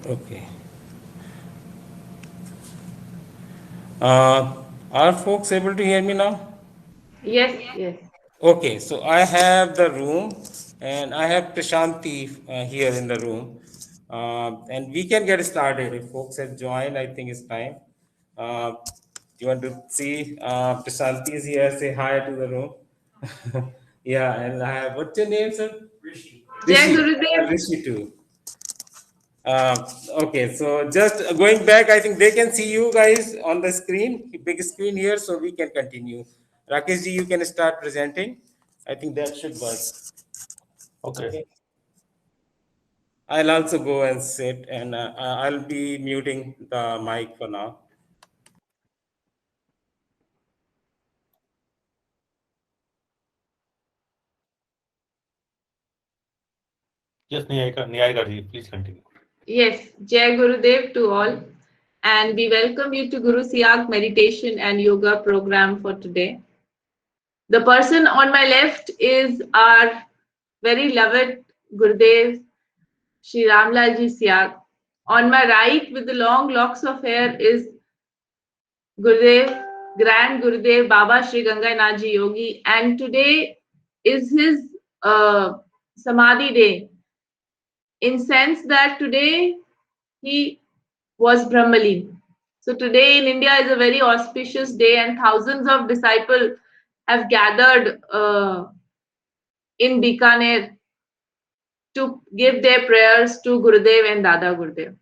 Okay. Are folks able to hear me now? Yes, yes. Okay, so I have the room and I have Prashanti here in the room. And we can get started. If folks have joined, I think it's time. You want to see Prashanti is here, say hi to the room. Yeah, and I have, what's your name, sir? Jai Rishi. Gurudev. Rishi too. Okay, so just going back, I think they can see you guys on the screen, big screen here, so we can continue. Rakesh ji, you can start presenting. I think that should work. Okay. Okay. I'll also go and sit, and I'll be muting the mic for now. Yes, Niyayakar ji, please continue. Yes, Jai Gurudev to all. And we welcome you to Guru Siag meditation and yoga program for today. The person on my left is our very loved Gurudev, Shri Ramlal Ji Siag. On my right, with the long locks of hair, is Gurudev, Grand Gurudev Baba Shri Ganganath Ji Yogi. And today is his Samadhi day, in sense that today he was Brahmalin. So today in India is a very auspicious day, and thousands of disciples have gathered in Bikaner to give their prayers to Gurudev and Dada Gurudev.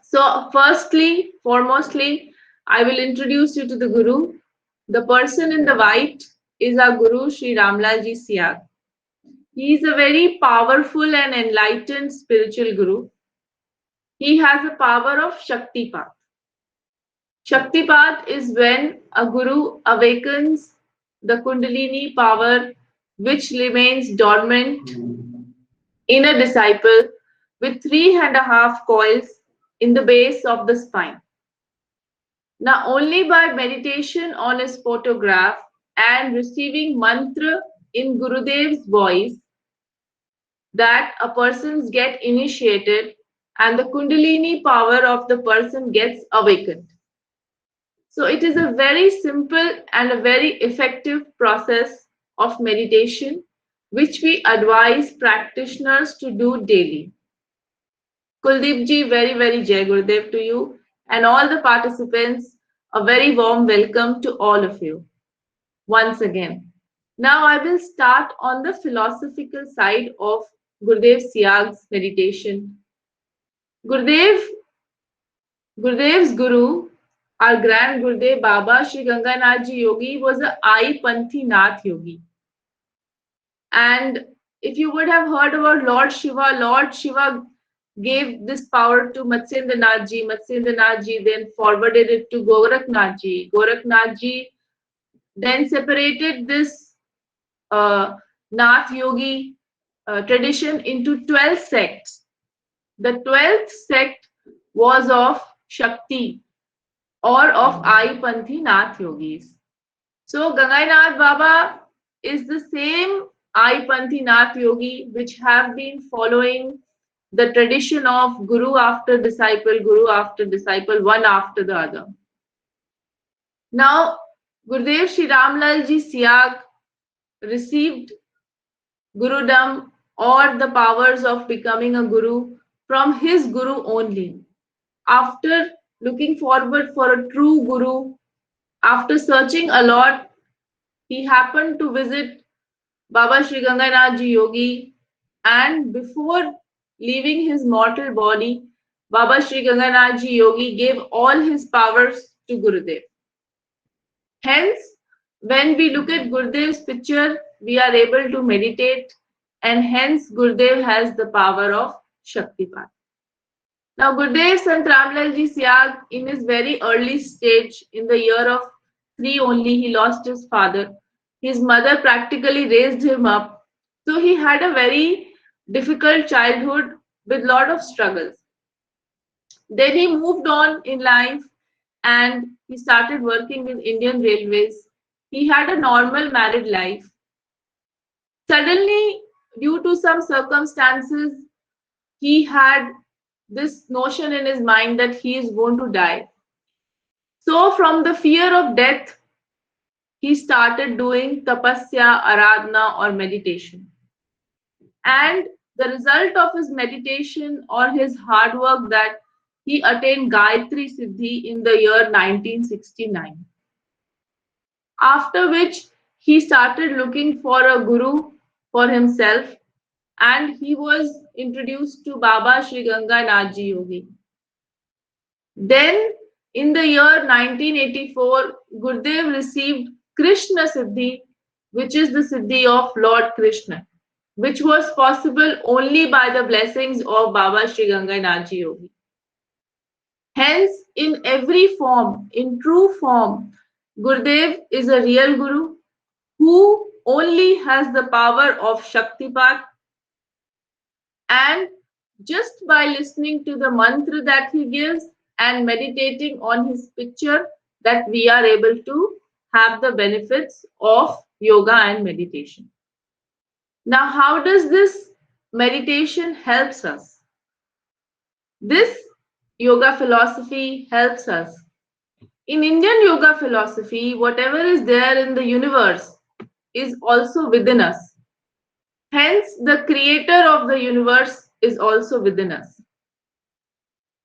So, firstly, foremostly, I will introduce you to the Guru. The person in the white is our Guru Sri Ramlal Ji Siag. He is a very powerful and enlightened spiritual Guru. He has the power of Shaktipat. Shaktipat is when a Guru awakens the Kundalini power which remains dormant in a disciple with 3.5 coils in the base of the spine. Now, only by meditation on his photograph and receiving mantra in Gurudev's voice that a person get initiated and the Kundalini power of the person gets awakened. So it is a very simple and a very effective process of meditation which we advise practitioners to do daily. Kuldeep ji, very, very Jai Gurudev to you and all the participants. A very warm welcome to all of you once again. Now I will start on the philosophical side of Gurudev Siag's meditation. Gurudev's Guru, our grand Gurudev Baba Shri Ganganath Ji Yogi, was a I Panthi Nath Yogi. And if you would have heard about Lord Shiva gave this power to Matsyendranath Ji. Matsyendranath Ji then forwarded it to Gorakhnath Ji. Gorakhnath Ji then separated this Nath Yogi tradition into 12 sects. The 12th sect was of Shakti or of I Panthi Nath Yogis. So Ganganath Baba is the same I Panthi Nath Yogi which have been following the tradition of Guru after disciple, one after the other. Now, Gurudev Shri Ramlal Ji Siag received Gurudom or the powers of becoming a Guru from his Guru only. after looking forward for a true guru, after searching a lot, he happened to visit Baba Sri Ganganath Ji Yogi, and before leaving his mortal body, Baba Sri Ganganath Ji Yogi gave all his powers to Gurudev. Hence, when we look at Gurudev's picture, we are able to meditate, and hence Gurudev has the power of Shaktipat. Now, Gurudev Sant Ramlal Ji Siag, in his very early stage, in the year of 3 only, he lost his father. His mother practically raised him up. So he had a very difficult childhood with lot of struggles. Then he moved on in life and he started working with Indian Railways. He had a normal married life. Suddenly, due to some circumstances, he had this notion in his mind that he is going to die. So from the fear of death, he started doing tapasya, aradhana or meditation. And the result of his meditation or his hard work that he attained Gayatri Siddhi in the year 1969. After which he started looking for a guru for himself and he was introduced to Baba Sri Ganganath Ji Yogi. Then in the year 1984, Gurudev received Krishna Siddhi, which is the Siddhi of Lord Krishna, which was possible only by the blessings of Baba Sri Ganganath Ji Yogi. Hence, in every form, in true form, Gurudev is a real Guru who only has the power of Shaktipat, and just by listening to the mantra that he gives and meditating on his picture, that we are able to have the benefits of yoga and meditation. Now, how does this meditation helps us? This yoga philosophy helps us. In Indian yoga philosophy, whatever is there in the universe is also within us. Hence, the creator of the universe is also within us.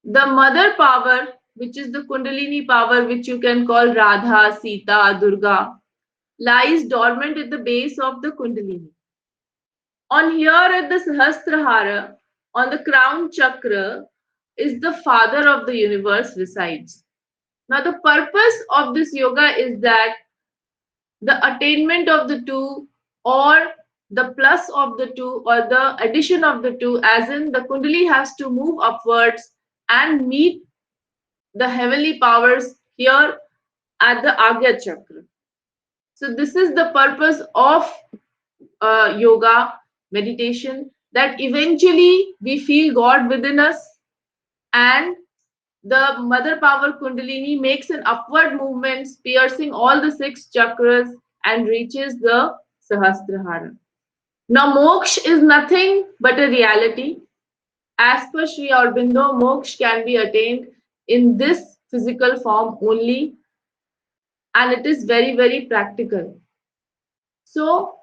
The mother power, which is the Kundalini power, which you can call Radha, Sita, Durga, lies dormant at the base of the Kundalini. On here at the Sahasrahara, on the crown chakra, is the father of the universe resides. Now, the purpose of this yoga is that the attainment of the two, or the plus of the two, or the addition of the two, as in the Kundalini has to move upwards and meet the heavenly powers here at the Agya chakra. So this is the purpose of yoga, meditation, that eventually we feel God within us, and the mother power Kundalini makes an upward movement, piercing all the 6 chakras and reaches the Sahasrahara. Now, moksha is nothing but a reality. As per Sri Aurobindo, moksha can be attained in this physical form only, and it is very, very practical. So,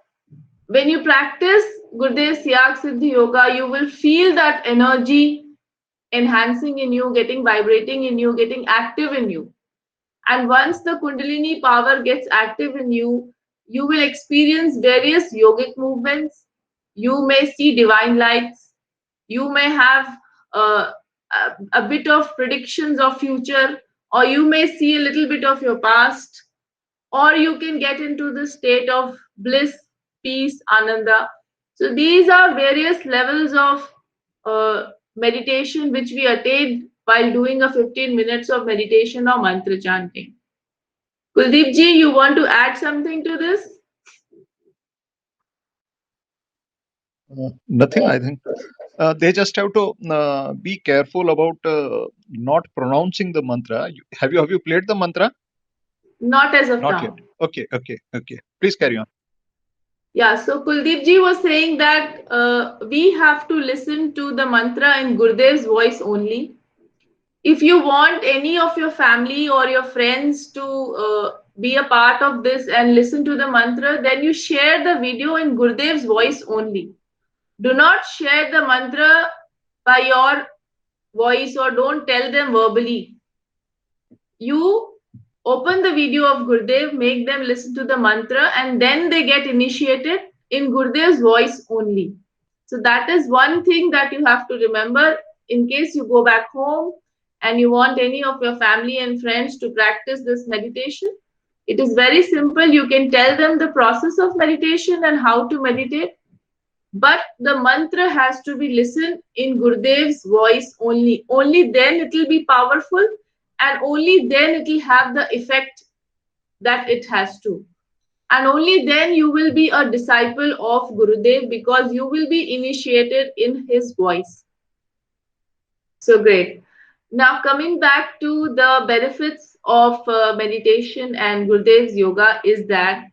when you practice Gurudev Siag Siddhi Yoga, you will feel that energy enhancing in you, getting vibrating in you, getting active in you. And once the Kundalini power gets active in you, you will experience various yogic movements. You may see divine lights. You may have a bit of predictions of future, or you may see a little bit of your past, or you can get into the state of bliss, peace, ananda. So these are various levels of meditation which we attain while doing a 15 minutes of meditation or mantra chanting. Kuldeep ji, you want to add something to this? Nothing, I think. They just have to be careful about not pronouncing the mantra. Have you played the mantra? Not as of Not now. yet. Okay. Please carry on. Yeah, so Kuldeep ji was saying that we have to listen to the mantra in Gurudev's voice only. If you want any of your family or your friends to be a part of this and listen to the mantra, then you share the video in Gurudev's voice only. Do not share the mantra by your voice or don't tell them verbally. You open the video of Gurudev, make them listen to the mantra, and then they get initiated in Gurudev's voice only. So that is one thing that you have to remember in case you go back home and you want any of your family and friends to practice this meditation. It is very simple. You can tell them the process of meditation and how to meditate, but the mantra has to be listened in Gurudev's voice only. Only then it will be powerful, and only then it will have the effect that it has to. And only then you will be a disciple of Gurudev, because you will be initiated in his voice. So great. Now coming back to the benefits of meditation and Gurudev's yoga is that,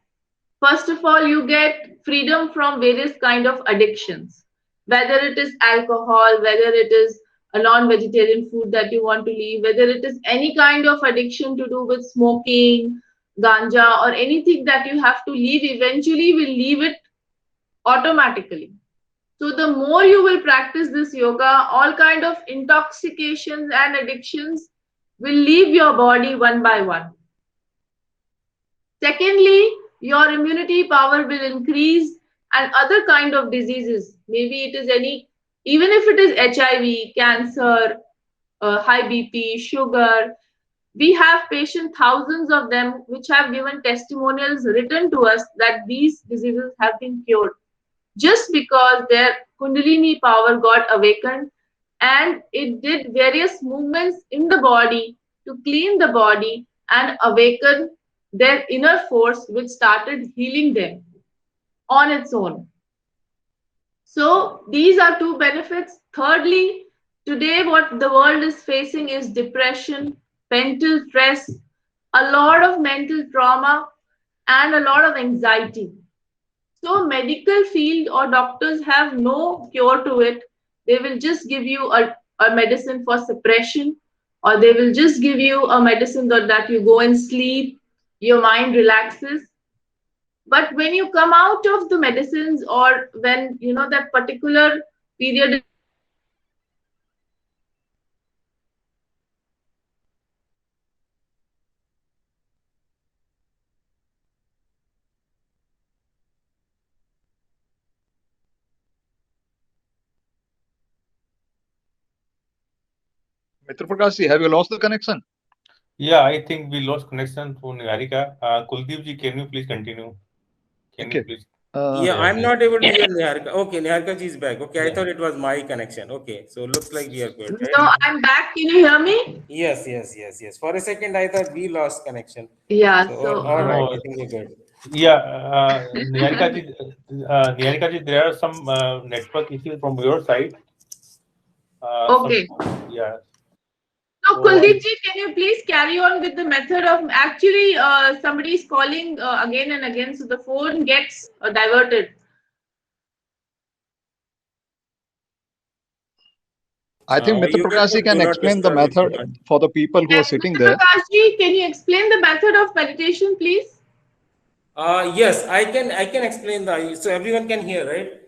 first of all, you get freedom from various kind of addictions, whether it is alcohol, whether it is a non-vegetarian food that you want to leave, whether it is any kind of addiction to do with smoking, ganja, or anything that you have to leave, eventually will leave it automatically. So the more you will practice this yoga, all kind of intoxications and addictions will leave your body one by one. Secondly, your immunity power will increase, and other kind of diseases, maybe it is any, even if it is HIV, cancer, high BP, sugar, we have patients, thousands of them, which have given testimonials written to us that these diseases have been cured just because their Kundalini power got awakened and it did various movements in the body to clean the body and awaken their inner force, which started healing them on its own. So these are two benefits. Thirdly, today what the world is facing is depression, mental stress, a lot of mental trauma, and a lot of anxiety. So medical field or doctors have no cure to it. They will just give you a medicine for suppression, or they will just give you a medicine that you go and sleep, your mind relaxes. But when you come out of the medicines, or when you know that particular period Mitra Prakash, have you lost the connection? Yeah, I think we lost connection to Niharika. Kuldeep ji, can you please continue? Can Okay. you please? Yeah, I'm not able to hear Niharika. Okay, Niharika ji is back. Okay, I thought it was my connection. Okay, so looks like we are good, right? No, I'm back. Can you hear me? Yes, yes, yes, yes. For a second, I thought we lost connection. Yeah. So, all right, I think we're good. Yeah, Niharika ji, there are some network issues from your side. Okay. Yeah. So Kuldeep ji, can you please carry on with the method of, actually somebody is calling again and again, so the phone gets diverted. I think Mitra You Prakash put can do not explain the disturb if you method want. for the people who are Yes, sitting Mr. there. Prakash ji, can you explain the method of meditation, please? Yes, I can explain so everyone can hear, right?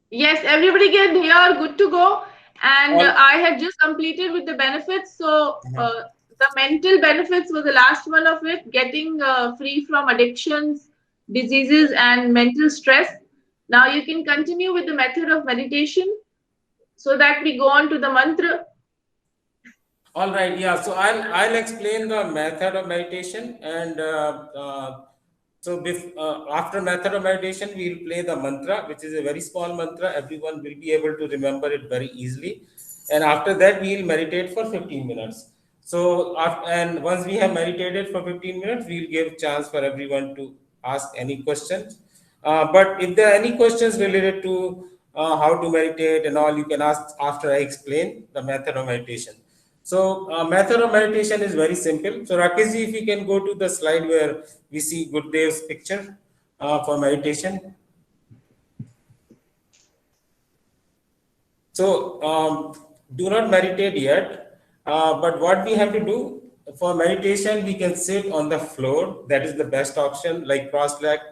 Yes, everybody can hear, good to go. And All- I had just completed with the benefits. So the mental benefits was the last one of it, getting free from addictions, diseases, and mental stress. Now you can continue with the method of meditation so that we go on to the mantra. All right, yeah. So I'll explain the method of meditation, and after method of meditation, we'll play the mantra, which is a very small mantra. Everyone will be able to remember it very easily, and after that, we'll meditate for 15 minutes. So and once we have meditated for 15 minutes, we'll give chance for everyone to ask any questions. But if there are any questions related to how to meditate and all, you can ask after I explain the method of meditation. So method of meditation is very simple. So Rakesh ji, if you can go to the slide where we see Gurudev's picture for meditation. So do not meditate yet, but what we have to do for meditation, we can sit on the floor. That is the best option, like cross-legged,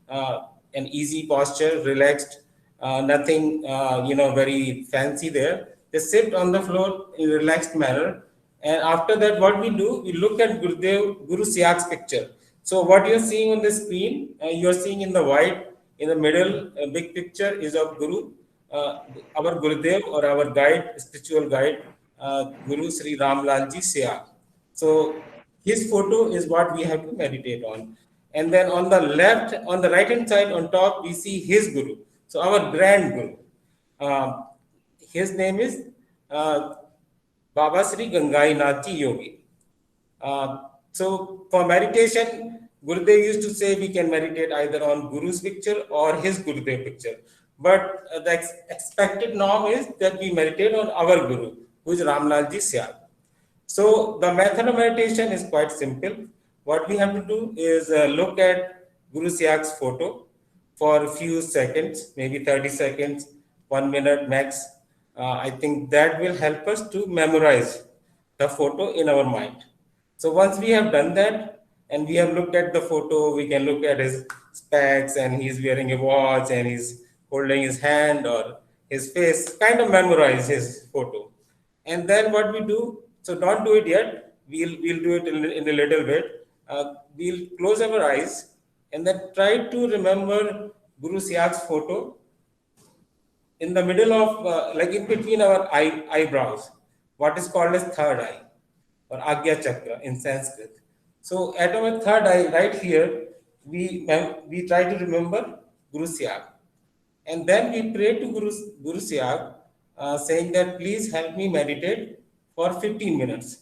an easy posture, relaxed, nothing very fancy there. Just sit on the floor in a relaxed manner. And after that, what we do, we look at Guru Siak's picture. So what you're seeing on the screen, you're seeing in the white, in the middle, a big picture is of Guru, our Gurudev or our guide, spiritual guide, Guru Sri Ram Lalji Siak. So his photo is what we have to meditate on. And then on the left, on the right hand side on top, we see his Guru. So our grand Guru. His name is Baba Sri Gangai Nathji Yogi. So for meditation, Gurudev used to say we can meditate either on Guru's picture or his Gurudev picture. But the expected norm is that we meditate on our Guru, who is Ramlalji Siak. So the method of meditation is quite simple. What we have to do is look at Guru Siak's photo for a few seconds, maybe 30 seconds, 1 minute max. I think that will help us to memorize the photo in our mind. So once we have done that and we have looked at the photo, we can look at his specs and he's wearing a watch and he's holding his hand or his face, kind of memorize his photo. And then what we do, so don't do it yet, we'll do it in a little bit. We'll close our eyes and then try to remember Guru Siak's photo in the middle of, like in between our eyebrows, what is called as third eye or Agya Chakra in Sanskrit. So at our third eye, right here, we try to remember Guru Siak. And then we pray to Guru Siak, saying that please help me meditate for 15 minutes.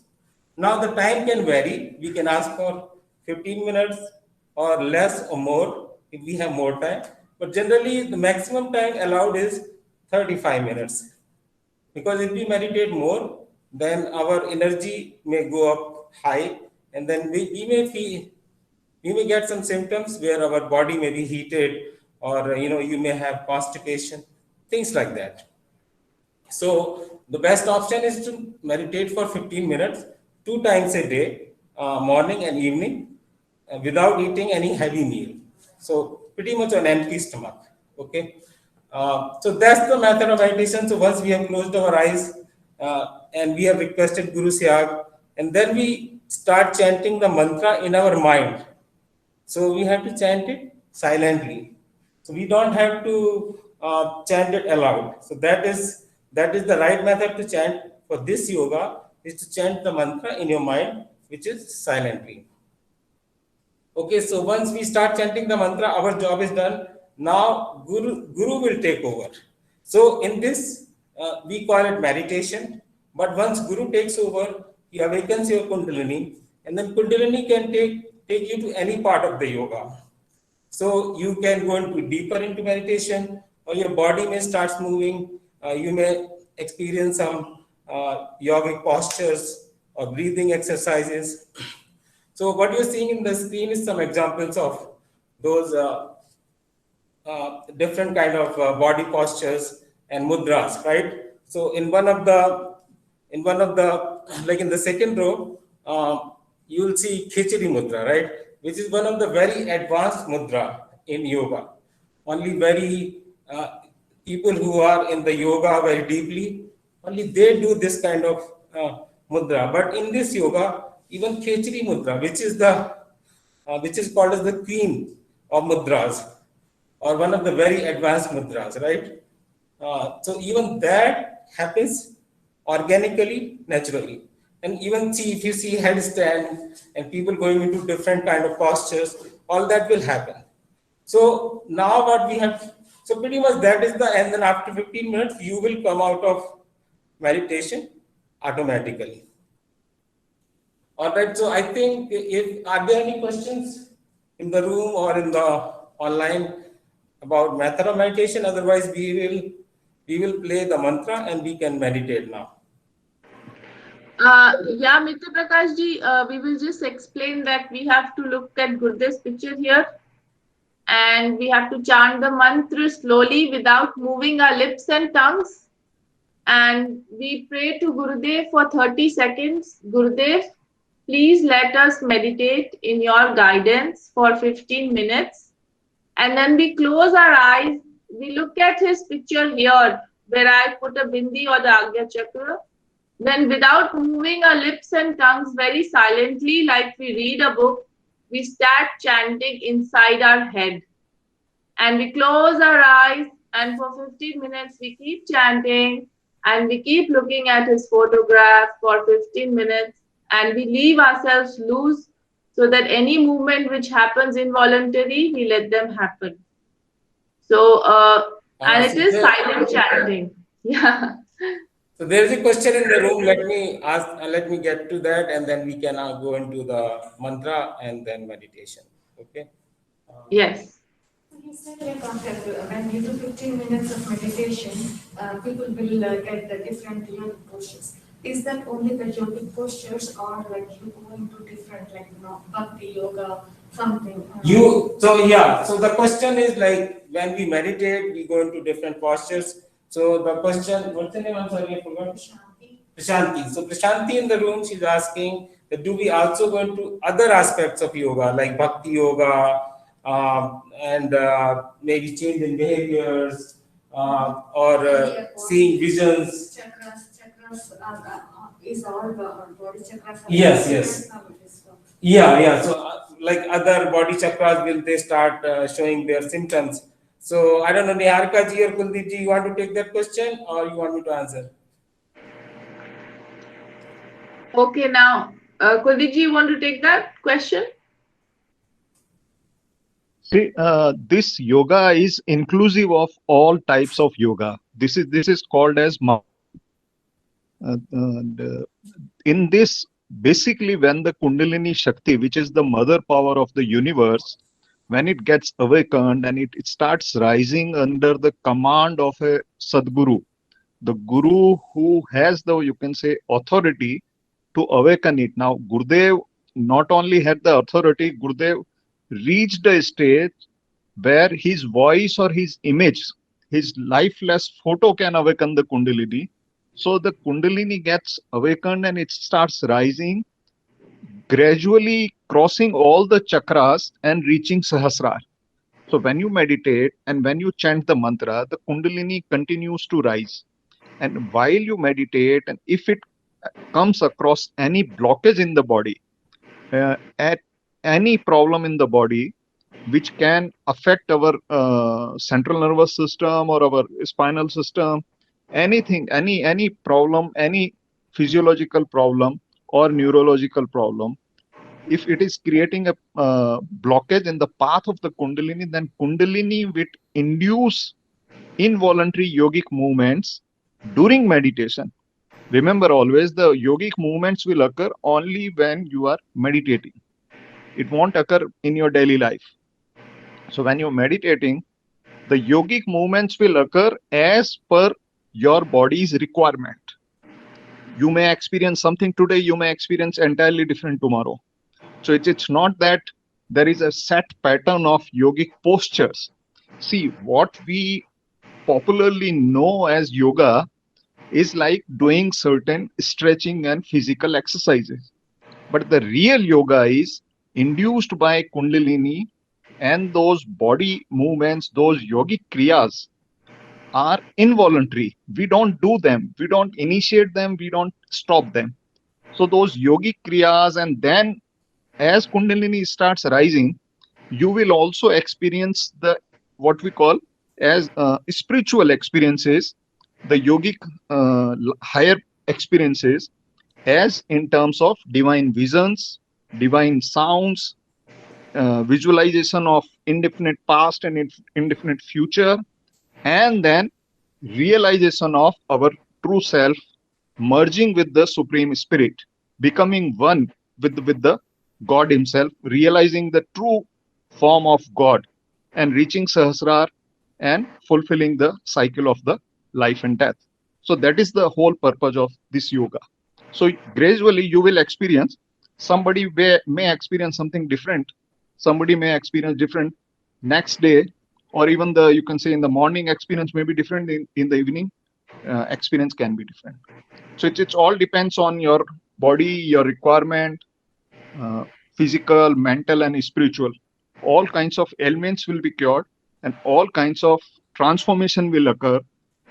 Now the time can vary. We can ask for 15 minutes or less or more if we have more time. But generally, the maximum time allowed is 35 minutes. Because if we meditate more, then our energy may go up high, and then we may get some symptoms where our body may be heated, or you may have constipation, things like that. So the best option is to meditate for 15 minutes, 2 times a day, morning and evening, without eating any heavy meal. So pretty much on empty stomach. Okay. So that's the method of meditation. So once we have closed our eyes and we have requested Guru Siak, and then we start chanting the mantra in our mind. So we have to chant it silently. So we don't have to chant it aloud. So that is the right method to chant for this yoga, is to chant the mantra in your mind, which is silently. Okay, so once we start chanting the mantra, our job is done. Now Guru will take over. So in this, we call it meditation. But once Guru takes over, he awakens your Kundalini, and then Kundalini can take you to any part of the yoga. So you can go deeper into meditation, or your body may start moving. You may experience some yogic postures or breathing exercises. So what you're seeing in the screen is some examples of those different kind of body postures and mudras, right? So in one of the, like in the second row, you will see Khichdi mudra, right? Which is one of the very advanced mudra in yoga. Only very people who are in the yoga very deeply, only they do this kind of mudra. But in this yoga, even Khichdi mudra, which is called as the queen of mudras, or one of the very advanced mudras, right? So even that happens organically, naturally. And even if you see headstand and people going into different kind of postures, all that will happen. So now what we have, so pretty much that is and then after 15 minutes, you will come out of meditation automatically. All right, so I think are there any questions in the room or in the online about method of meditation? Otherwise, we will play the mantra and we can meditate now. Yeah, Mitra Prakash ji, we will just explain that we have to look at Gurudev's picture here, and we have to chant the mantra slowly without moving our lips and tongues. And we pray to Gurudev for 30 seconds. Gurudev, please let us meditate in your guidance for 15 minutes. And then we close our eyes. We look at his picture here, where I put a bindi or the Agya Chakra. Then without moving our lips and tongues, very silently, like we read a book, we start chanting inside our head. And we close our eyes, and for 15 minutes we keep chanting, and we keep looking at his photograph for 15 minutes, and we leave ourselves loose so that any movement which happens involuntarily, we let them happen. So, and it is silent chanting. Yeah. So there is a question in the room. Let me ask. Let me get to that, and then we can go into the mantra and then meditation. Okay. Yes. You said like when you do 15 minutes of meditation, people will get the different yogic postures. Is that only the yogic postures, or like you go into different like bhakti yoga something? So the question is like when we meditate, we go into different postures. So the question, what's the name? I'm sorry, I forgot. Prashanti. So Prashanti in the room, she's asking that do we also go into other aspects of yoga like bhakti yoga and maybe change in behaviors or seeing visions? Chakras is all the body chakras. Yes. Yeah. So like other body chakras, will they start showing their symptoms? So I don't know, Niharika ji or Kuldeep ji, you want to take that question or you want me to answer? Okay, now, Kuldeep ji, you want to take that question? See, this yoga is inclusive of all types of yoga. This is called as in this, basically, when the Kundalini Shakti, which is the mother power of the universe, when it gets awakened and it starts rising under the command of a Sadguru, the Guru who has the, you can say, authority to awaken it. Now, Gurudev not only had the authority, Gurudev reached a stage where his voice or his image, his lifeless photo can awaken the Kundalini. So the Kundalini gets awakened and it starts rising, gradually crossing all the chakras and reaching Sahasrara. So when you meditate and when you chant the mantra, the Kundalini continues to rise. And while you meditate, and if it comes across any blockage in the body, at any problem in the body, which can affect our central nervous system or our spinal system, anything, any problem, any physiological problem or neurological problem, if it is creating a blockage in the path of the Kundalini, then Kundalini will induce involuntary yogic movements during meditation. Remember, always the yogic movements will occur only when you are meditating. It won't occur in your daily life. So when you're meditating, the yogic movements will occur as per your body's requirement. You may experience something today, you may experience entirely different tomorrow. So it's not that there is a set pattern of yogic postures. See, what we popularly know as yoga is like doing certain stretching and physical exercises. But the real yoga is induced by Kundalini, and those body movements, those yogic kriyas are involuntary. We don't do them, we don't initiate them, we don't stop them. So those yogic kriyas, and then as Kundalini starts rising, you will also experience the what we call as spiritual experiences, the yogic higher experiences, as in terms of divine visions, divine sounds, visualization of indefinite past and indefinite future, and then realization of our true self, merging with the Supreme Spirit, becoming one with the God Himself, realizing the true form of God, and reaching Sahasrara and fulfilling the cycle of the life and death. So that is the whole purpose of this yoga. So gradually you will experience, somebody may experience something different, somebody may experience different next day, or even the, you can say in the morning experience may be different, in the evening experience can be different. So it all depends on your body, your requirement, physical, mental and spiritual. All kinds of ailments will be cured and all kinds of transformation will occur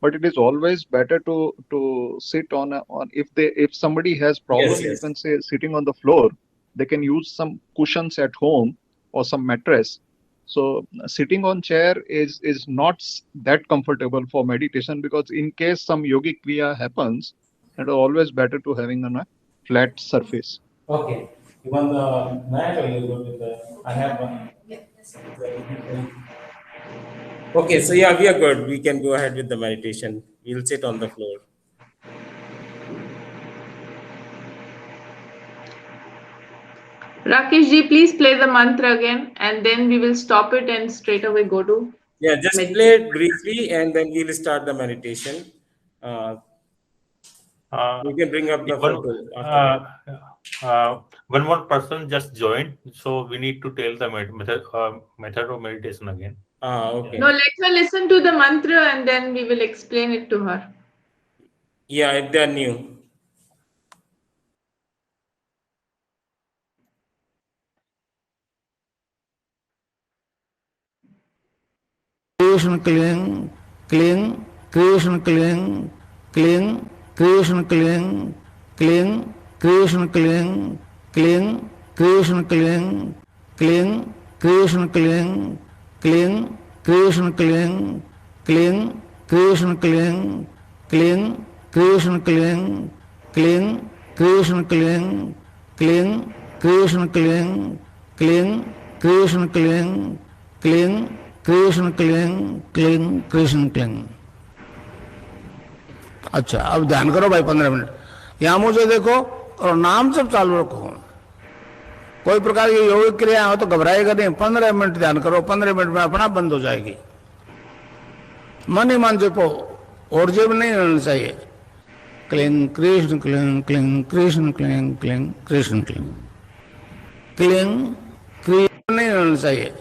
but it is always better to sit on if somebody has problem, Yes, you yes. can say sitting on the floor, they can use some cushions at home or some mattress. So sitting on chair is not that comfortable for meditation, because in case some yogic kriya happens, it is always better to having on a flat surface. Okay. You want the mat or you go with the? I have one. Yeah, that's it. Okay, so yeah, we are good. We can go ahead with the meditation. We'll sit on the floor. Rakesh ji, please play the mantra again, and then we will stop it and straight away go to Yeah, just play meditation. it briefly and then we'll start the meditation. Uh, Uh, you can bring up the one, photo after that. uh, one more person just joined, so we need to tell the method of meditation again. Okay. No, let her listen to the mantra and then we will explain it to her. Yeah, if they're new. Krishna cling, cling, Krishna cling, cling, Krishna cling, cling, Krishna cling, cling, Krishna cling, cling, Krishna cling, cling, Krishna cling, cling, Krishna cling, cling, Krishna cling, cling, Krishna cling, cling, Krishna cling, cling, Krishna cling, cling, Krishna cling, cling, Krishna cling. अच्छा, अब ध्यान करो भाई 15 minute. यहां मुझे देखो और नाम सब चालू रखो। कोई प्रकार की योगिक क्रिया हो तो घबराएगा नहीं। 15 मिनट ध्यान करो, 15 मिनट में अपना बंद हो जाएगी। मन ही मन जपो और जेब नहीं रहना चाहिए। Cling Krishna cling cling Krishna cling cling Krishna cling cling Krishna नहीं रहना चाहिए।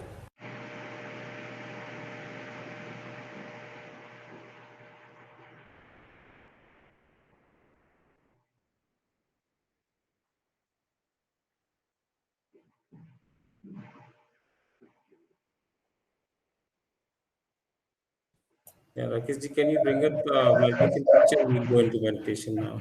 Yeah, Rakesh ji, can you bring up the meditation picture? We'll go into meditation now.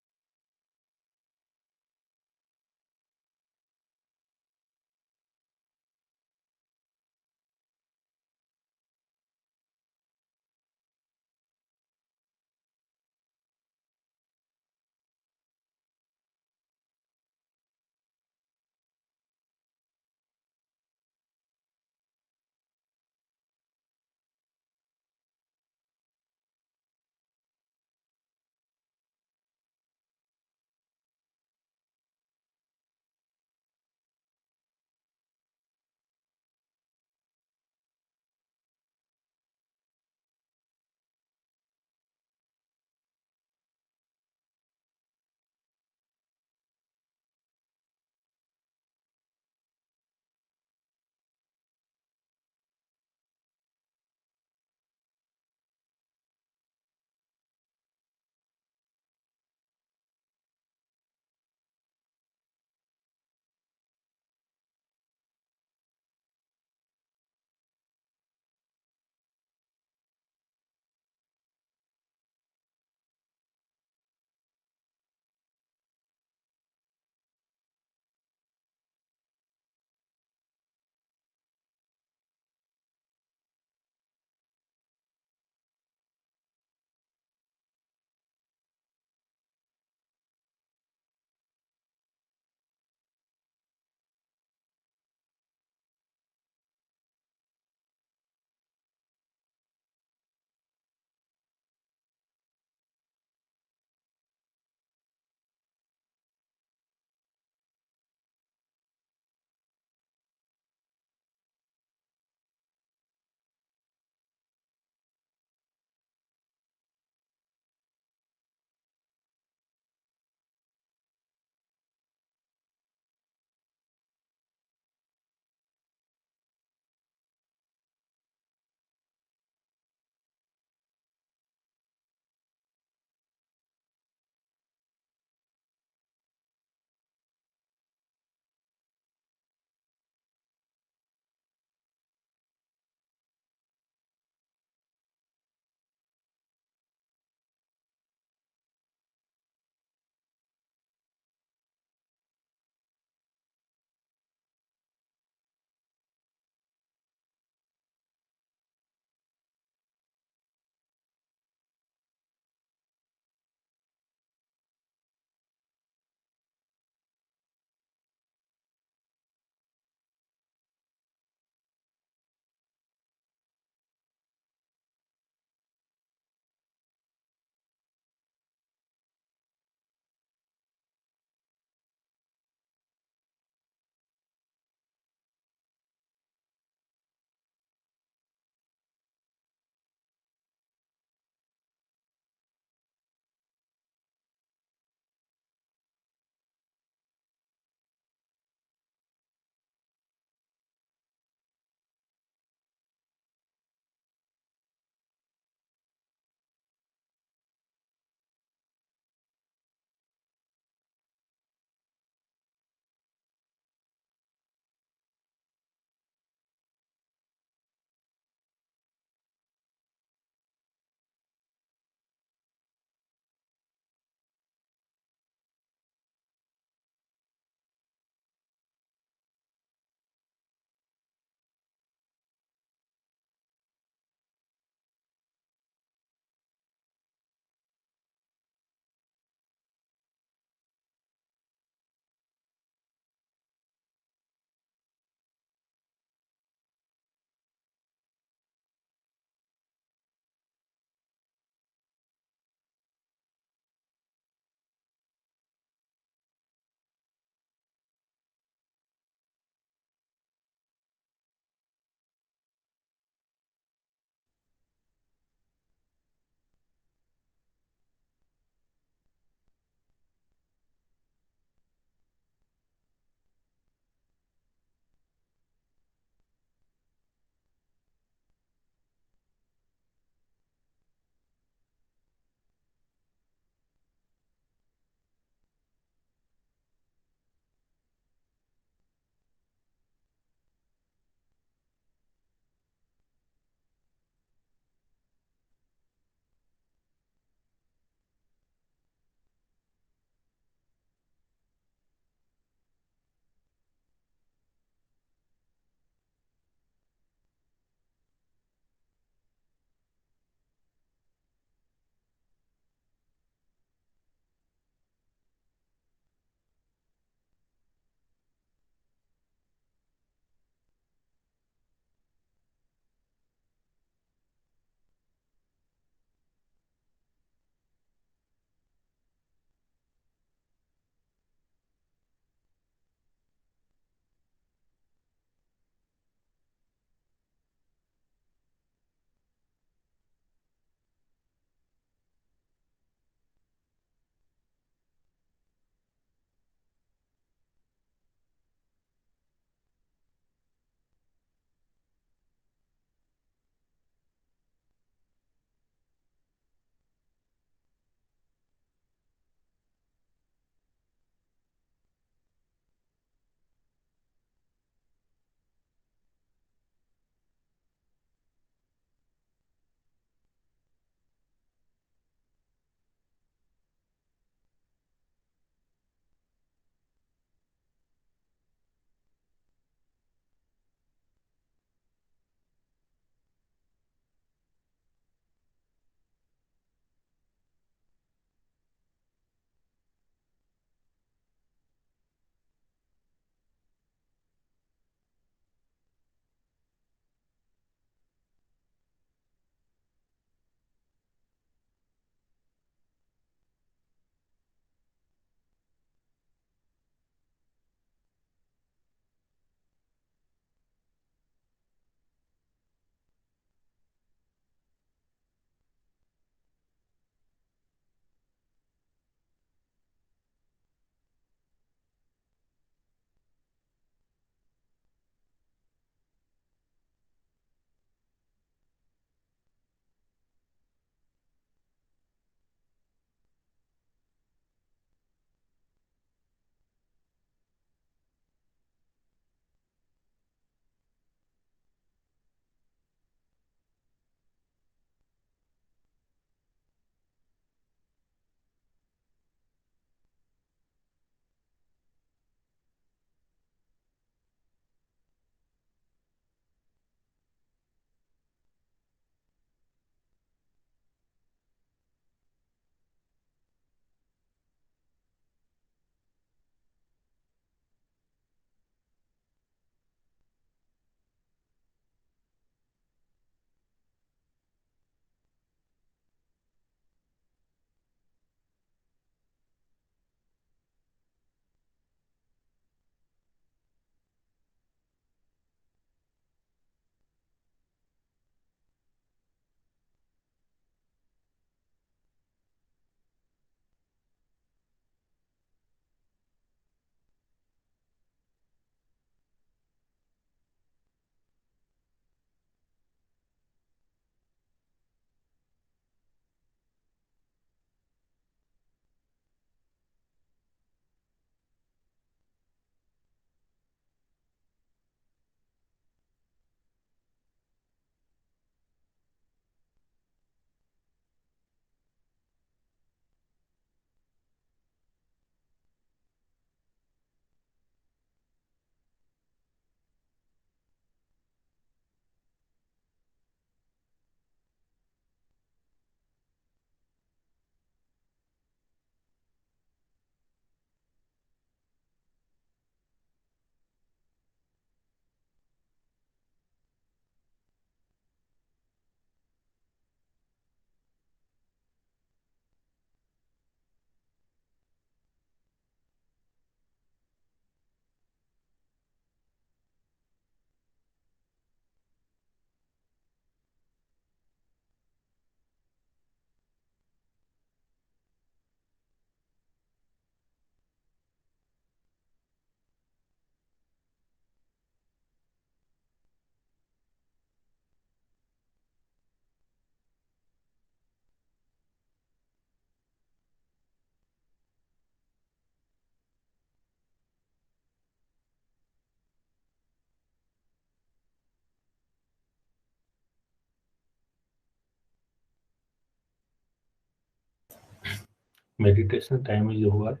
Meditation time is over.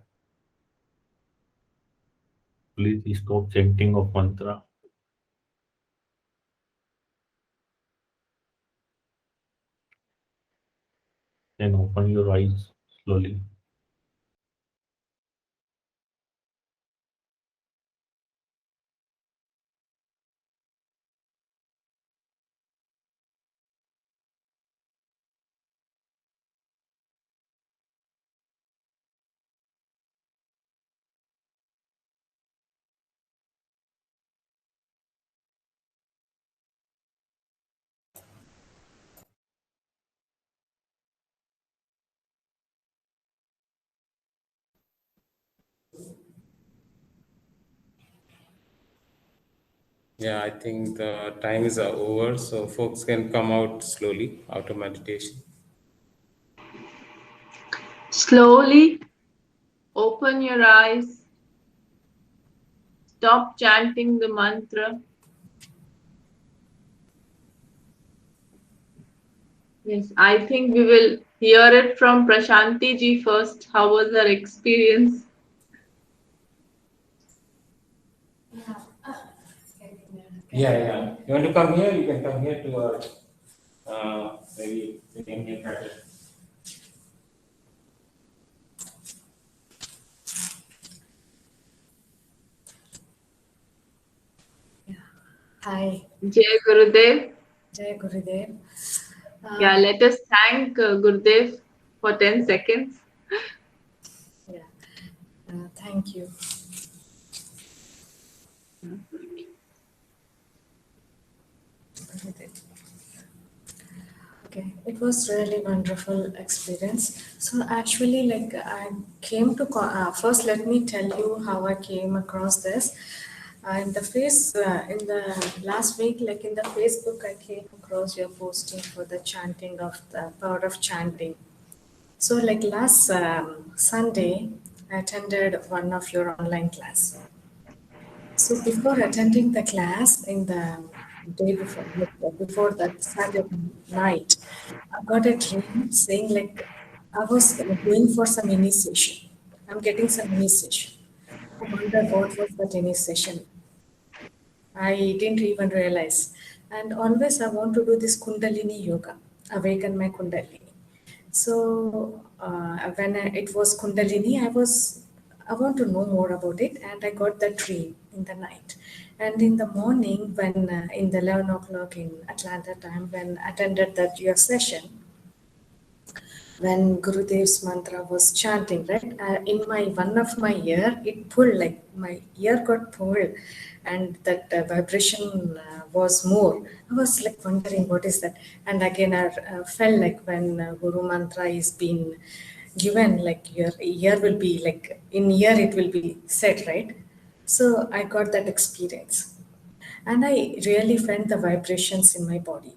Please stop chanting of mantra. Then open your eyes slowly. Yeah, I think the time is over, so folks can come out slowly out of meditation. Slowly open your eyes. Stop chanting the mantra. Yes, I think we will hear it from Prashanti ji first. How was her experience? Yeah. You want to come here? You can come here to maybe we can get better. Hi, Jai Gurudev. Jai Gurudev. Yeah, let us thank Gurudev for 10 seconds. Yeah, thank you. Okay, it was really wonderful experience. So actually, like I came to first. Let me tell you how I came across this. In the last week, like in the Facebook, I came across your posting for the chanting of the power of chanting. So, like last Sunday, I attended one of your online class. So before attending the class in the day before that Saturday night, I got a dream saying like I was going for some initiation. I'm getting some initiation. I wonder what was that initiation. I didn't even realize. And always I want to do this Kundalini yoga, awaken my Kundalini. So it was Kundalini, I want to know more about it, and I got the dream in the night. And in the morning, when in the 11 o'clock in Atlanta time, when I attended that your session, when Gurudev's mantra was chanting, right? In my one of my ear, it pulled, like my ear got pulled, and that vibration was more. I was like wondering what is that, and again I felt like when Guru mantra is being given, like your ear will be like in ear it will be said, right? So I got that experience, and I really felt the vibrations in my body.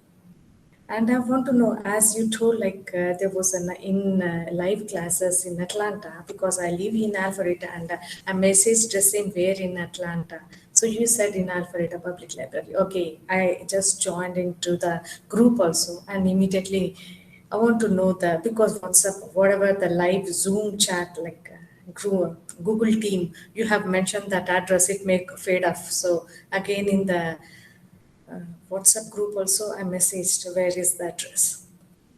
And I want to know, as you told, like there was live classes in Atlanta, because I live in Alpharetta, and I messaged the same where in Atlanta. So you said in Alpharetta Public Library. Okay, I just joined into the group also, and immediately I want to know because WhatsApp, whatever the live Zoom chat, like Google Team, you have mentioned that address, it may fade off. So again in the WhatsApp group also I messaged where is the address.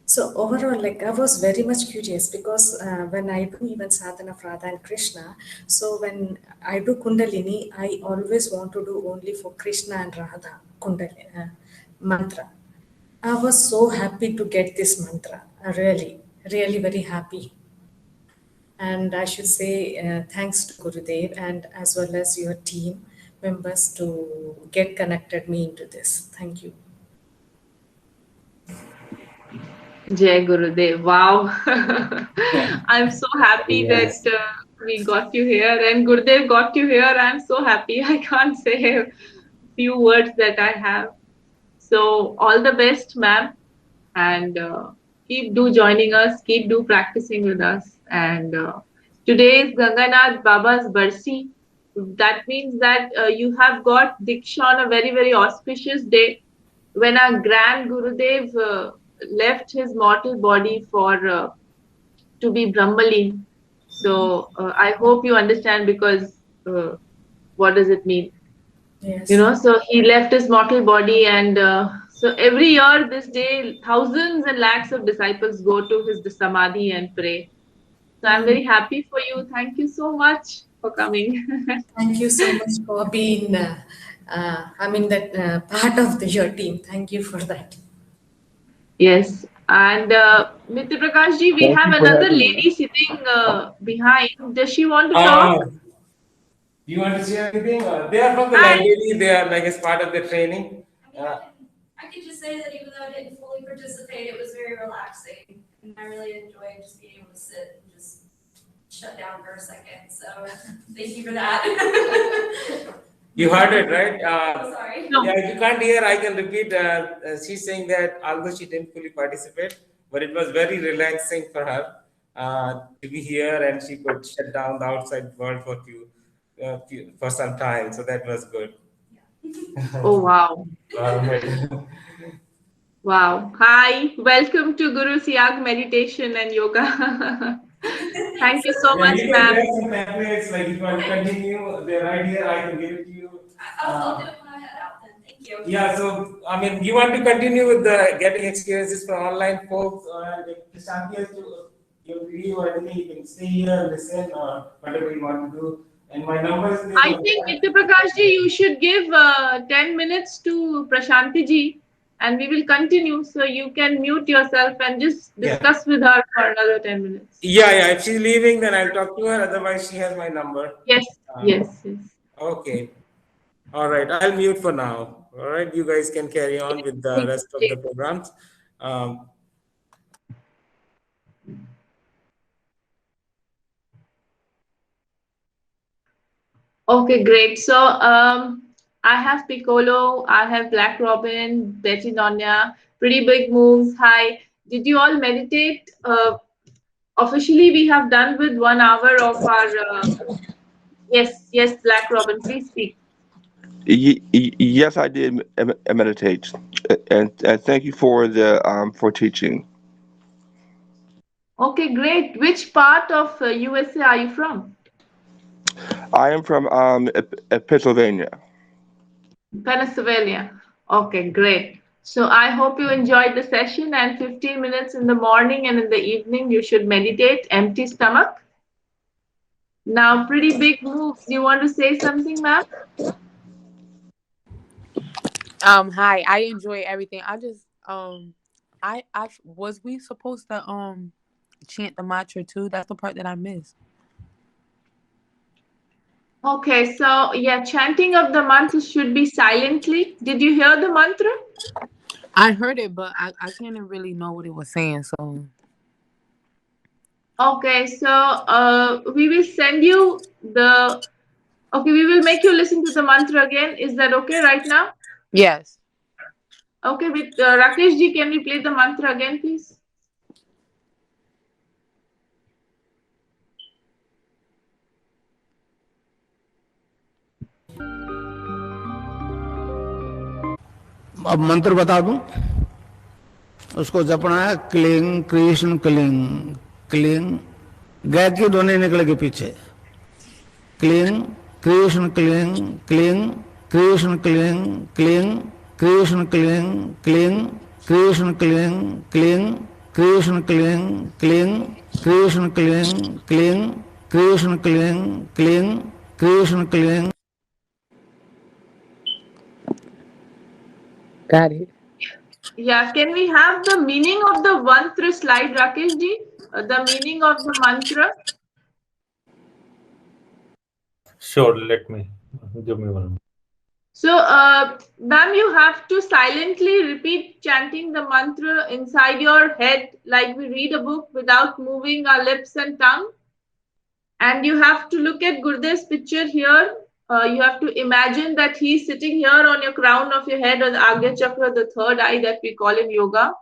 So overall, like I was very much curious, because when I do even sadhana of Radha and Krishna, so when I do Kundalini, I always want to do only for Krishna and Radha Kundalini mantra. I was so happy to get this mantra. Really, really very happy. And I should say thanks to Gurudev and as well as your team members to get connected me into this. Thank you. Jai Gurudev. Wow. I'm so happy Yes. that we got you here, and Gurudev got you here. I'm so happy. I can't say a few words that I have. So all the best, ma'am, and keep do joining us, keep do practicing with us. And today is Ganganath Baba's Barsi. That means that you have got Diksha on a very, very auspicious day, when our grand Gurudev left his mortal body for to be Brahmalin. So I hope you understand, because what does it mean? Yes. So he left his mortal body, and so every year this day, thousands and lakhs of disciples go to his samadhi and pray. So I'm very happy for you. Thank you so much for coming. Thank you so much for being, that part of your team. Thank you for that. Yes. And Mr. Prakash ji, we Thank have you for another having me. lady sitting behind. Does she want to Uh, talk? you want to share anything? They are from the Hi. library. They are like as part of the training. I could just say that even though I didn't fully participate, it was very relaxing. And I really enjoyed just being able to sit and just shut down for a second. So thank you for that. You heard it, right? I'm sorry. No. Yeah, if you can't hear, I can repeat. She's saying that although she didn't fully participate, but it was very relaxing for her to be here, and she could shut down the outside world for some time. So that was good. Oh, wow. Alright. Wow. Hi. Welcome to Guru Siag Meditation and Yoga. Thank you so Yeah, much, you can ma'am. grab some pamphlets. Like if you want to continue, they're right here. I can give it to you. I'll do it when I head out then. Thank you. Yeah, so I mean, you want to continue with the getting experiences from online folks, and if Shanti has to give you or anything, you can stay here and listen or whatever you want to do. And my number is there. I think, Mr. Prakash ji, you should give 10 minutes to Prashanti ji, and we will continue. So you can mute yourself and just Yeah. discuss with her for another 10 minutes. Yeah. If she's leaving, then I'll talk to her. Otherwise, she has my number. Yes, yes. Okay. All right. I'll mute for now. All right. You guys can carry on with the rest of the programs. Okay, great. So I have Piccolo, I have Black Robin, Betty Nonya, pretty big moves. Hi. Did you all meditate? Officially, we have done with 1 hour of our. Yes, Black Robin, please speak. Yes, I did meditate, and thank you for the for teaching. Okay, great. Which part of USA are you from? I am from Pennsylvania. Pennsylvania. Okay, great. So I hope you enjoyed the session, and 15 minutes in the morning and in the evening you should meditate, empty stomach. Now, pretty big moves. You want to say something, ma'am? Hi, I enjoy everything. I just I was we supposed to chant the mantra too? That's the part that I missed. Okay, so yeah, chanting of the mantra should be silently. Did you hear the mantra? I heard it, but I can't really know what it was saying. So okay, so we will send you the. Okay, we will make you listen to the mantra again. Is that okay right now? yes. Okay, with Rakesh ji, can we play the mantra again, please? अब मंत्र बता दूं, उसको जपना है cling Krishna cling cling, गै की ध्वनि निकलेगी पीछे, cling Krishna cling cling Krishna cling cling Krishna cling cling Krishna cling cling Krishna cling cling Krishna cling cling Krishna cling cling Krishna cling. Got it. Yeah, can we have the meaning of the mantra slide, Rakesh ji? The meaning of the mantra? Sure, let me give me one. So, ma'am, you have to silently repeat chanting the mantra inside your head, like we read a book, without moving our lips and tongue. And you have to look at Gurdev's picture here. You have to imagine that he's sitting here on your crown of your head, on the Agya Chakra, the third eye that we call in yoga.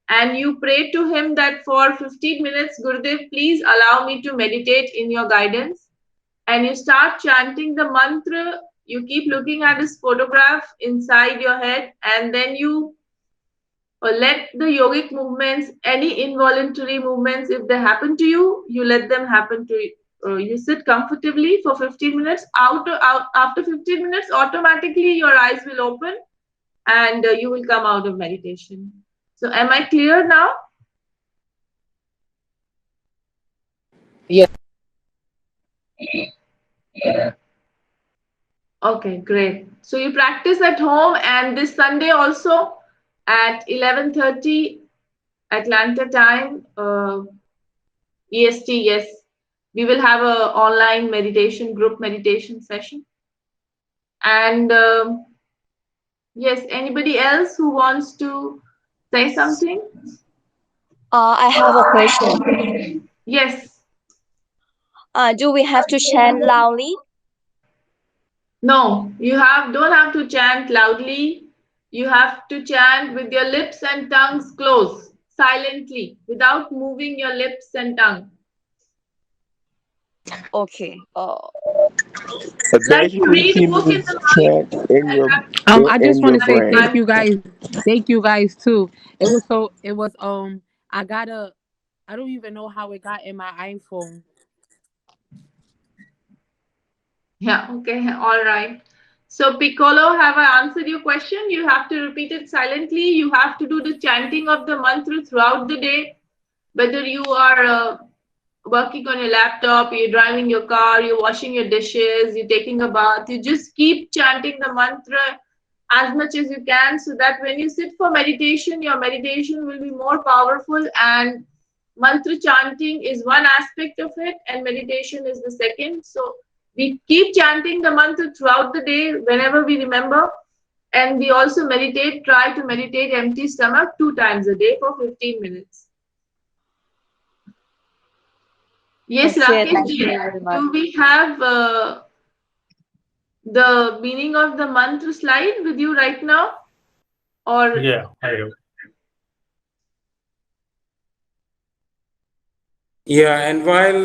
And you pray to him that for 15 minutes, Gurudev, please allow me to meditate in your guidance. And you start chanting the mantra. You keep looking at his photograph inside your head, and then you or let the yogic movements, any involuntary movements, if they happen to you, you let them happen to you. You sit comfortably for 15 minutes. After 15 minutes, automatically your eyes will open and you will come out of meditation. So am I clear now? Yes. Okay, great. So you practice at home, and this Sunday also at 11:30 Atlanta time, EST. Yes, we will have a online meditation, group meditation session. And yes, anybody else who wants to say something? I have a question. Yes. Do we have to chant loudly? No, you don't have to chant loudly. You have to chant with your lips and tongues closed, silently, without moving your lips and tongue. Okay. Like you read a book in the mind. Chant in your I just in want your to say brain. thank you guys too. It was I don't even know how it got in my iPhone. Yeah, okay, all right. So Piccolo, have I answered your question? You have to repeat it silently. You have to do the chanting of the mantra throughout the day. Whether you are working on your laptop, you're driving your car, you're washing your dishes, you're taking a bath, you just keep chanting the mantra as much as you can, so that when you sit for meditation, your meditation will be more powerful. And mantra chanting is one aspect of it, and meditation is the second. So we keep chanting the mantra throughout the day whenever we remember. And we also meditate, try to meditate empty stomach 2 times a day for 15 minutes. Yes, Okay, Rakesh, thank you very much. do we have the meaning of the mantra slide with you right now? Or Yeah, I have. Yeah, and while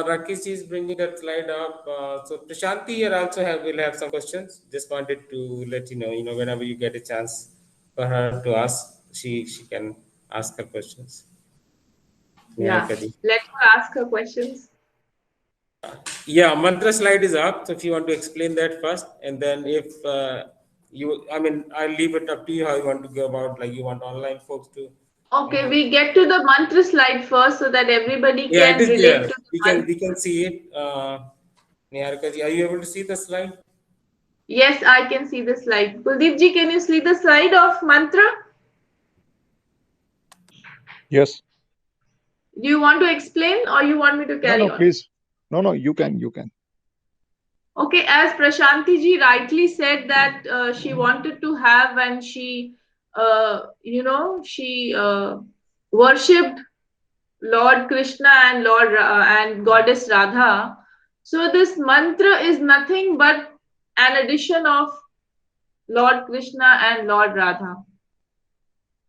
Rakesh is bringing that slide up, so Prashanti here also will have some questions. Just wanted to let you know, whenever you get a chance for her to ask, she can ask her questions. yeah, let her ask her questions. Yeah, mantra slide is up. So if you want to explain that first, and then if I'll leave it up to you how you want to go about. Like you want online folks to. Okay, we get to the mantra slide first so that everybody Yeah, it can is relate there. to the mantra. We can see it. Niharika ji, are you able to see the slide? Yes, I can see the slide. Kuldeep ji, can you see the slide of mantra? Yes. Do you want to explain or you want me to carry on? Please. No, you can. Okay, as Prashanti ji rightly said that she wanted to have, when she, she worshipped Lord Krishna and and Goddess Radha. So this mantra is nothing but an addition of Lord Krishna and Lord Radha.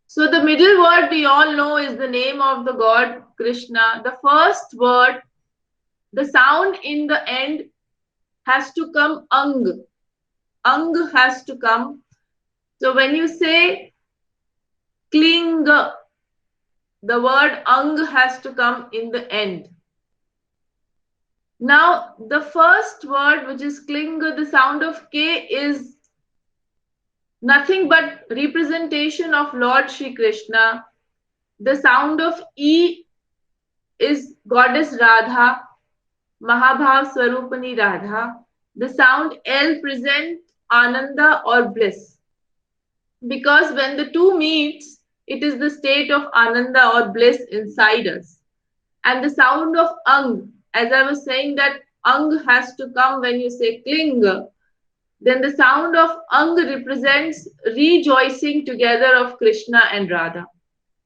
So the middle word we all know is the name of the God Krishna. The first word, the sound in the end has to come ang. Ang has to come. So when you say kling, the word ang has to come in the end. Now, the first word, which is kling, the sound of K is nothing but representation of Lord Shri Krishna. The sound of E is Goddess Radha, Mahabhav Swarupani Radha. The sound L presents Ananda or bliss. Because when the two meets, it is the state of Ananda or bliss inside us. And the sound of Ang, as I was saying that Ang has to come when you say kling, then the sound of Ang represents rejoicing together of Krishna and Radha.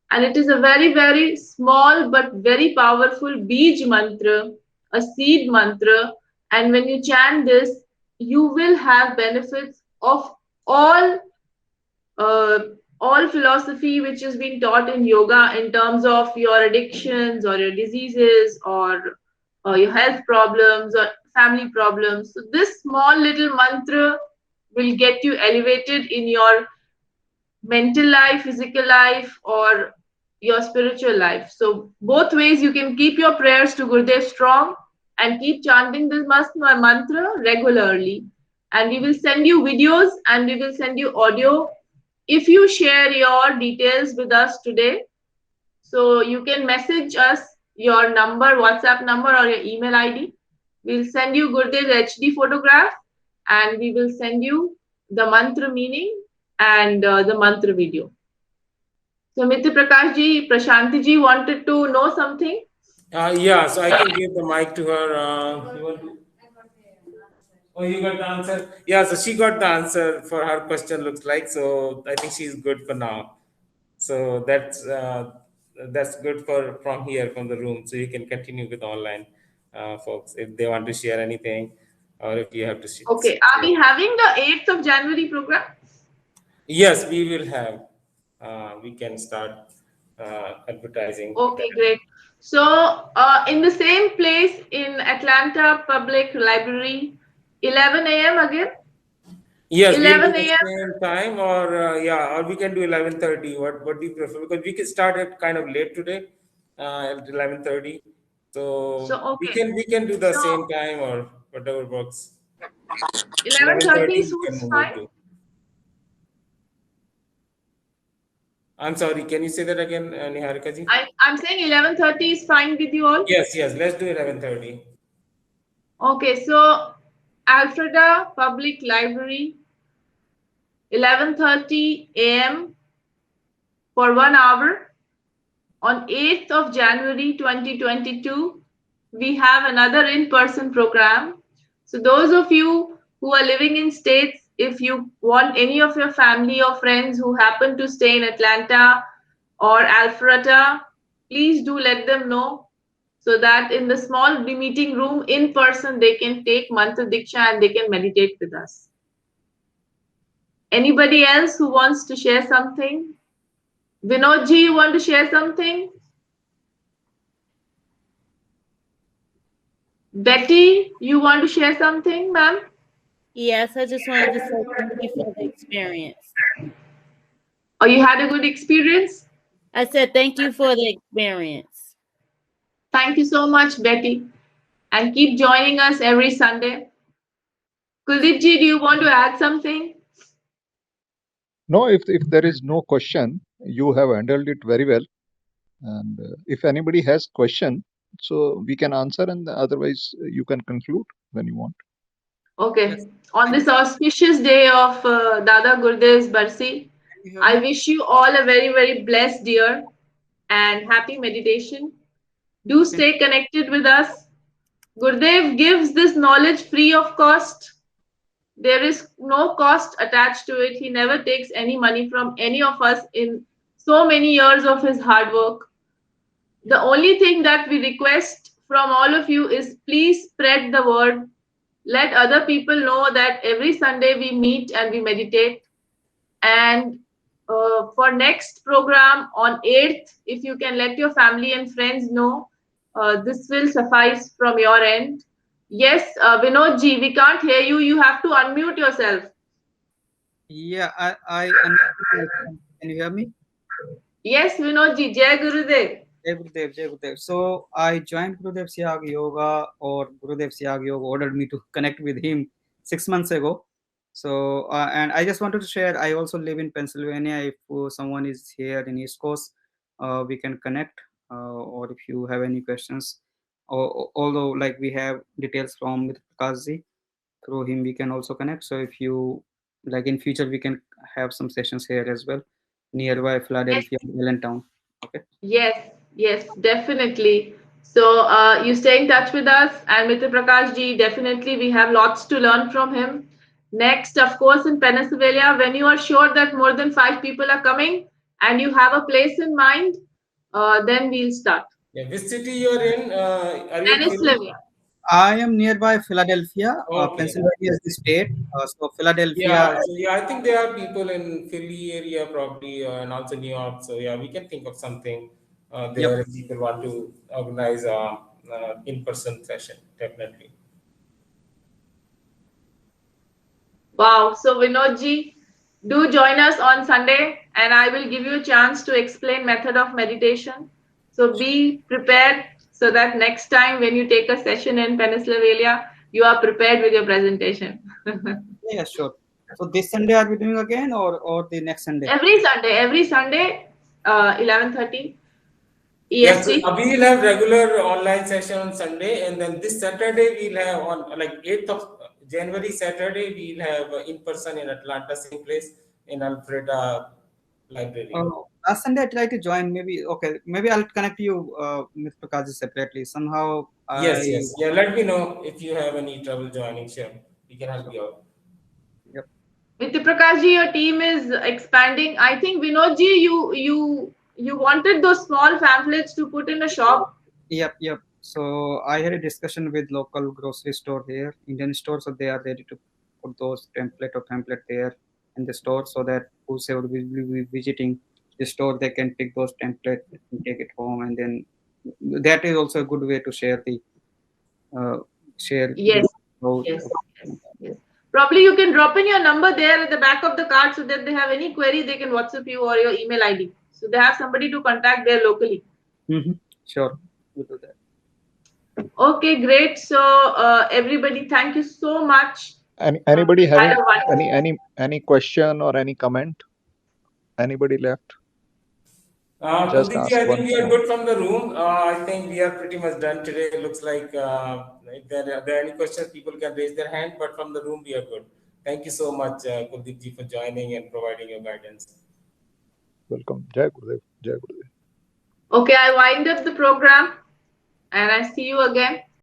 And it is a very, very small but very powerful Bij mantra, a seed mantra. And when you chant this, you will have benefits of all philosophy which is being taught in yoga in terms of your addictions or your diseases or your health problems or family problems. So this small little mantra will get you elevated in your mental life, physical life, or your spiritual life. So both ways you can keep your prayers to Gurudev strong and keep chanting this mantra regularly. And we will send you videos and we will send you audio if you share your details with us today. So you can message us your number, WhatsApp number, or your email ID. We'll send you Gurudev's HD photograph and we will send you the mantra meaning and the mantra video. So Mr. Prakash ji, Prashanti ji wanted to know something. Yeah, so I can give the mic to her. You want to? Oh, you got the answer? Yeah, so she got the answer for her question, looks like. So I think she's good for now. So that's good for from here, from the room. So you can continue with online folks if they want to share anything or if you have to share. Okay, are we having the 8th of January program? Yes, we will have. We can start advertising. Okay, great. So in the same place in Atlanta Public Library, 11 a.m. again? Yes, 11 we'll do the a.m. same time, or yeah, or we can do 11:30. What do you prefer? Because we can start it kind of late today, at 11:30. So okay. we can do the same time or whatever works. 11:30 we can suits move fine. it to. I'm sorry. Can you say that again, Niharika ji? I'm saying 11:30 is fine with you all. Yes, let's do 11:30. Okay, so Alfreda Public Library, 11:30 a.m. for 1 hour. On 8th of January 2022, we have another in-person program. So those of you who are living in states, if you want any of your family or friends who happen to stay in Atlanta or Alpharetta, please do let them know so that in the small meeting room in person, they can take Mantra Diksha and they can meditate with us. Anybody else who wants to share something? Vinod ji, you want to share something? Betty, you want to share something, ma'am? Yes, I just wanted to say thank you for the experience. Oh, you had a good experience? I said thank you for the experience. Thank you so much, Betty. And keep joining us every Sunday. Kuldeep ji, do you want to add something? No, if there is no question, you have handled it very well. And if anybody has question, so we can answer, and otherwise you can conclude when you want. Okay. Yes. On this auspicious day of Dada Gurdev's Barsi, I wish you all a very, very blessed year and happy meditation. Do stay connected with us. Gurdev gives this knowledge free of cost. There is no cost attached to it. He never takes any money from any of us in so many years of his hard work. The only thing that we request from all of you is please spread the word. Let other people know that every Sunday we meet and we meditate. And for next program on 8th, if you can let your family and friends know, this will suffice from your end. Yes, Vinod ji, we can't hear you. You have to unmute yourself. Yeah, I can you hear me? Yes, Vinod ji, Jai Gurudev. Jai Gurudev, Jai Gurudev. So I joined Gurudev Siag Yoga, or Gurudev Siag Yoga ordered me to connect with him 6 months ago. So and I just wanted to share, I also live in Pennsylvania. If someone is here in East Coast, we can connect, or if you have any questions, although like we have details from Prakash, through him we can also connect. So if you like in future, we can have some sessions here as well, nearby Philadelphia, Allentown. Okay. Yes, definitely. So you stay in touch with us, and Mr. Prakash ji, definitely we have lots to learn from him. Next, of course, in Pennsylvania, when you are sure that more than 5 people are coming and you have a place in mind, then we'll start. Yeah, which city you're in? Are you Pennsylvania. I am nearby Philadelphia. Okay. Pennsylvania is the state. So Philadelphia. Yeah, so yeah, I think there are people in Philly area probably, and also New York. So yeah, we can think of something there if people want to organize a in-person session, definitely. Wow. So Vinod ji, Do join us on Sunday, and I will give you a chance to explain method of meditation. So be prepared so that next time when you take a session in Pennsylvania, you are prepared with your presentation. Yeah, sure. So this Sunday are we doing again, or the next Sunday? Every Sunday, 11:30 Yes, so EST. we will have regular online session on Sunday, and then this Saturday we'll have on like 8th of January, Saturday, we'll have in person in Atlanta, same place in Alfreda Library. Last Sunday I tried to join. Maybe I'll connect you, Ms. Prakash, separately somehow. Yes. Yeah, let me know if you have any trouble joining. Sure, we can help you out. Yep. Nitya Prakash ji, your team is expanding. I think Vinod ji, you wanted those small pamphlets to put in a shop. Yep. So I had a discussion with local grocery store here, Indian store, so they are ready to put those pamphlet there in the store, so that whoever will be visiting the store, they can pick those templates and take it home, and then that is also a good way to share the share. Yes. Probably you can drop in your number there at the back of the card, so that they have any query, they can WhatsApp you or your email ID. So they have somebody to contact there locally. Sure, we'll do that. Okay, great. So everybody, thank you so much. Anybody having any question or any comment? Anybody left? Just Kuldeep ask ji, I one think we are more. good from the room. I think we are pretty much done today. It looks like if there are any questions, people can raise their hand, but from the room we are good. Thank you so much, Kuldeep ji, for joining and providing your guidance. Welcome. Jai Gurudev. Jai Gurudev. Okay, I wind up the program and I see you again.